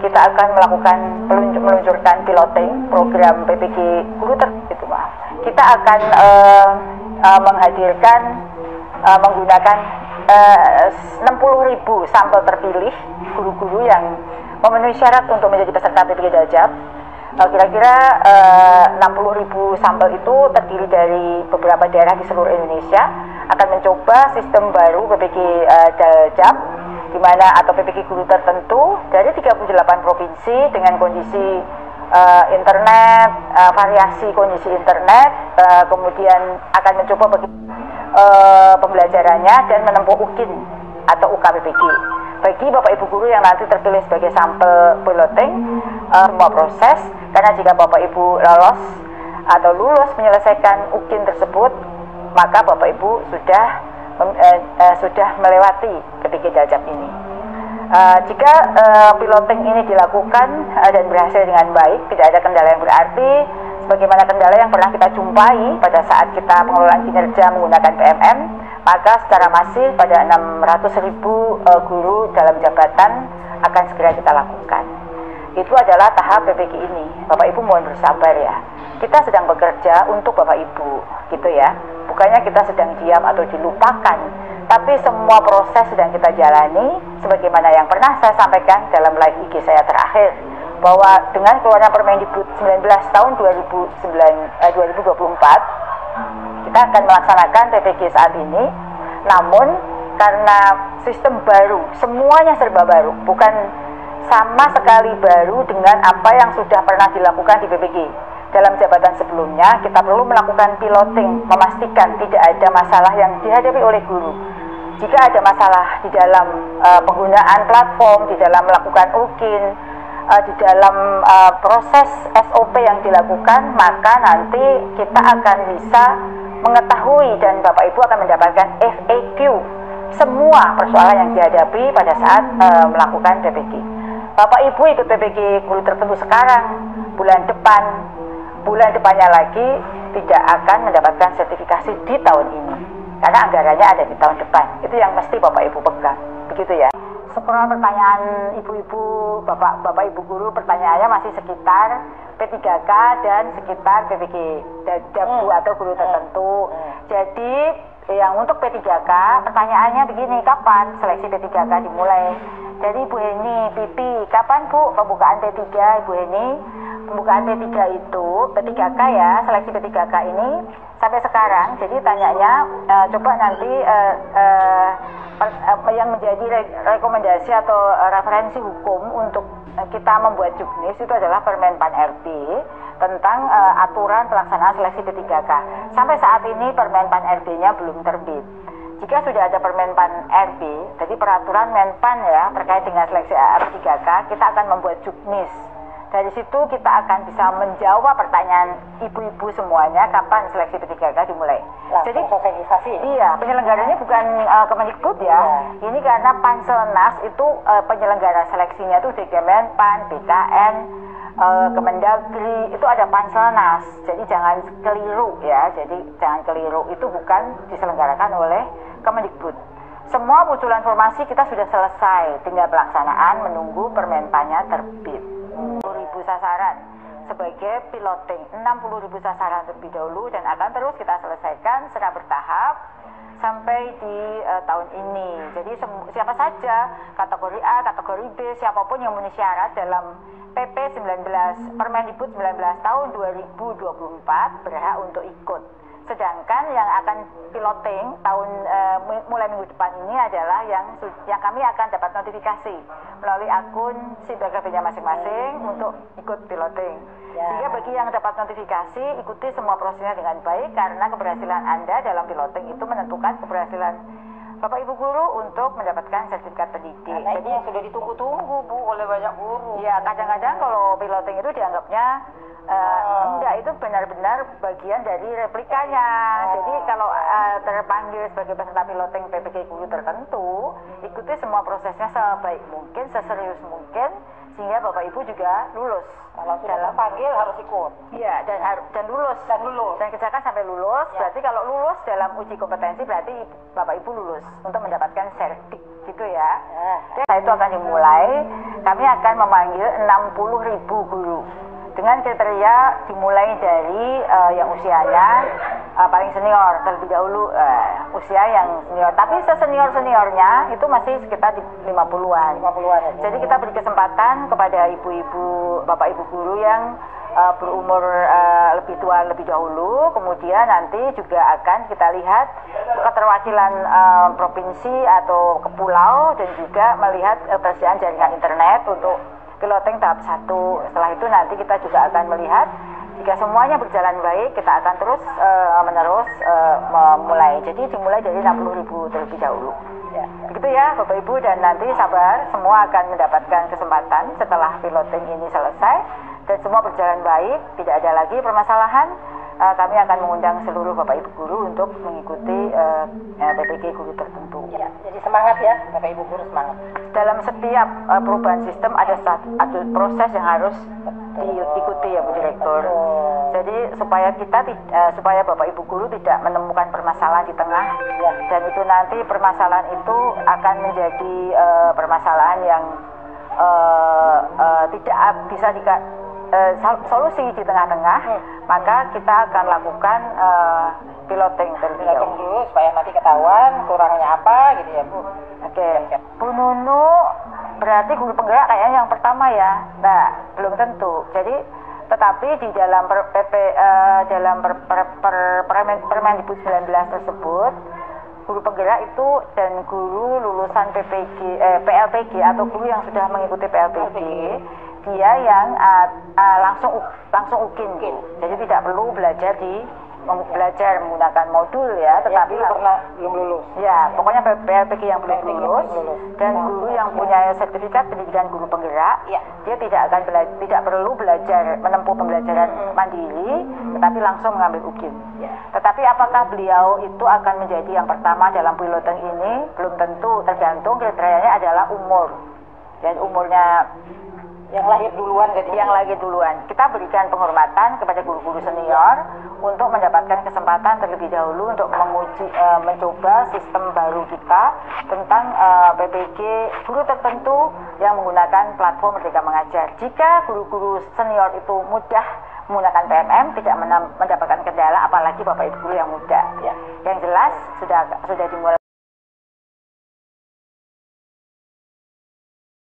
kita akan melakukan meluncurkan piloting program PPG Guru Tertentu. Kita akan menghadirkan menggunakan 60.000 sampel terpilih guru-guru yang memenuhi syarat untuk menjadi peserta PPG Daljab. Kira-kira 60.000 sampel itu terdiri dari beberapa daerah di seluruh Indonesia akan mencoba sistem baru PPG Daljab, di mana atau PPG Guru Tertentu dari 38 provinsi dengan kondisi internet, variasi kondisi internet, kemudian akan mencoba pembelajarannya dan menempuh UKIN atau UKPPG. Bagi Bapak Ibu guru yang nanti terpilih sebagai sampel piloting, semua proses, karena jika Bapak Ibu lolos atau lulus menyelesaikan UKIN tersebut, maka Bapak Ibu sudah melewati PPG Daljab ini. Jika piloting ini dilakukan dan berhasil dengan baik, tidak ada kendala yang berarti sebagaimana kendala yang pernah kita jumpai pada saat kita pengelolaan kinerja menggunakan PMM, maka secara masif pada 600.000 guru dalam jabatan akan segera kita lakukan. Itu adalah tahap PPG ini. Bapak Ibu mohon bersabar ya. Kita sedang bekerja untuk Bapak Ibu, gitu ya. Bukannya kita sedang diam atau dilupakan, tapi semua proses sedang kita jalani sebagaimana yang pernah saya sampaikan dalam live IG saya terakhir, bahwa dengan keluarnya Permendikbud 19 tahun 2024 kita akan melaksanakan PPG saat ini. Namun karena sistem baru, semuanya serba baru, bukan sama sekali baru dengan apa yang sudah pernah dilakukan di PPG dalam jabatan sebelumnya. Kita perlu melakukan piloting, memastikan tidak ada masalah yang dihadapi oleh guru. Jika ada masalah di dalam penggunaan platform, di dalam melakukan UKIN, di dalam proses SOP yang dilakukan, maka nanti kita akan bisa mengetahui dan Bapak Ibu akan mendapatkan FAQ semua persoalan yang dihadapi pada saat melakukan PPG. Bapak Ibu ikut PPG Guru Tertentu sekarang, bulan depannya lagi tidak akan mendapatkan sertifikasi di tahun ini karena anggarannya ada di tahun depan. Itu yang mesti Bapak Ibu pegang, begitu ya. Seperti pertanyaan ibu-ibu, bapak ibu guru, pertanyaannya masih sekitar P3K dan sekitar PPG Daljab atau guru tertentu. Jadi yang untuk P3K pertanyaannya begini, kapan seleksi P3K dimulai? Jadi Bu Heni, Pipi, kapan Bu pembukaan P3 Ibu Heni? Pembukaan P3 itu, P3K ya, seleksi P3K ini sampai sekarang. Jadi tanyanya coba nanti yang menjadi rekomendasi atau referensi hukum untuk kita membuat juknis itu adalah Permen Pan RB tentang aturan pelaksanaan seleksi P3K. Sampai saat ini Permen Pan RB-nya belum terbit. Jika sudah ada Permen Pan RB, jadi peraturan Menpan ya terkait dengan seleksi P3K, kita akan membuat juknis. Dari situ kita akan bisa menjawab pertanyaan ibu-ibu semuanya kapan seleksi P3K dimulai. Jadi sosialisasi. Iya, penyelenggaranya bukan Kemendikbud ya. Ini karena Panselnas itu penyelenggara seleksinya itu Menpan, BKN, Kemendagri, itu ada Panselnas. Jadi jangan keliru ya. Jadi jangan keliru, itu bukan diselenggarakan oleh Kemendikbud. Semua usulan formasi kita sudah selesai, tinggal pelaksanaan menunggu Permenpannya terbit. 60.000 sasaran sebagai piloting, 60.000 sasaran terlebih dahulu dan akan terus kita selesaikan secara bertahap sampai di tahun ini. Jadi siapa saja kategori A, kategori B, siapapun yang memenuhi syarat dalam PP 19 Permendikbud 19 tahun 2024 berhak untuk ikut. Sedangkan yang akan piloting tahun mulai minggu depan ini adalah yang kami akan dapat notifikasi melalui akun SIBKB-nya masing-masing untuk ikut piloting. Sehingga bagi yang dapat notifikasi, ikuti semua prosesnya dengan baik karena keberhasilan Anda dalam piloting itu menentukan keberhasilan Bapak Ibu guru untuk mendapatkan sertifikat pendidik. Jadi yang sudah ditunggu-tunggu Bu oleh banyak guru. Ya, kadang-kadang kalau piloting itu dianggapnya enggak, itu benar-benar bagian dari replikanya. Jadi kalau terpanggil sebagai peserta piloting PPG Guru Tertentu, ikuti semua prosesnya sebaik mungkin, seserius mungkin, sehingga Bapak Ibu juga lulus. Kalau sudah panggil harus ikut. Iya, dan lulus. Dan kerjakan sampai lulus. Ya. Berarti kalau lulus dalam uji kompetensi berarti Bapak Ibu lulus untuk mendapatkan sertif gitu ya. Setelah itu akan dimulai, kami akan memanggil 60.000 guru. Dengan kriteria dimulai dari yang usianya paling senior terlebih dahulu, usia yang senior. Tapi sesenior-seniornya itu masih sekitar di 50-an. Jadi kita beri kesempatan kepada ibu-ibu, bapak ibu guru yang berumur lebih tua lebih dahulu. Kemudian nanti juga akan kita lihat keterwakilan provinsi atau ke pulau dan juga melihat persediaan jaringan internet untuk piloting tahap 1. Setelah itu nanti kita juga akan melihat jika semuanya berjalan baik, kita akan terus menerus memulai. Jadi dimulai dari 60.000 terlebih dahulu. Begitu ya Bapak Ibu, dan nanti sabar, semua akan mendapatkan kesempatan setelah piloting ini selesai dan semua berjalan baik, tidak ada lagi permasalahan. Kami akan mengundang seluruh Bapak Ibu guru untuk mengikuti PPG guru tertentu. Ya, jadi semangat ya Bapak Ibu guru, semangat. Dalam setiap perubahan sistem ada proses yang harus diikuti ya Bu Direktur. Jadi supaya Bapak Ibu guru tidak menemukan permasalahan di tengah, dan itu nanti permasalahan itu akan menjadi permasalahan yang tidak bisa solusi di tengah-tengah, maka kita akan lakukan piloting terlebih dulu supaya nanti ketahuan kurangnya apa gitu ya Bu. Oke. Bu Nunu berarti guru penggerak kayaknya yang pertama ya. Nah, belum tentu. Jadi tetapi di dalam Permendikbud 19 tersebut, guru penggerak itu dan guru lulusan PLPG atau guru yang sudah mengikuti PLPG, dia yang langsung UKIN. Jadi tidak perlu belajar menggunakan modul ya, tetapi belum lulus. Ya, pokoknya PLPG yang belum lulus dan guru yang punya sertifikat pendidikan guru penggerak, dia tidak perlu menempuh pembelajaran mandiri, tetapi langsung mengambil UKIN. Tetapi apakah beliau itu akan menjadi yang pertama dalam piloting ini? Belum tentu, tergantung kriterianya adalah umur. Dan umurnya yang lahir duluan, kita berikan penghormatan kepada guru-guru senior untuk mendapatkan kesempatan terlebih dahulu untuk mencoba sistem baru kita tentang PPG guru tertentu yang menggunakan platform Merdeka Mengajar. Jika guru-guru senior itu mudah menggunakan PMM, tidak mendapatkan kendala, apalagi Bapak Ibu guru yang muda. Yang jelas sudah dimulai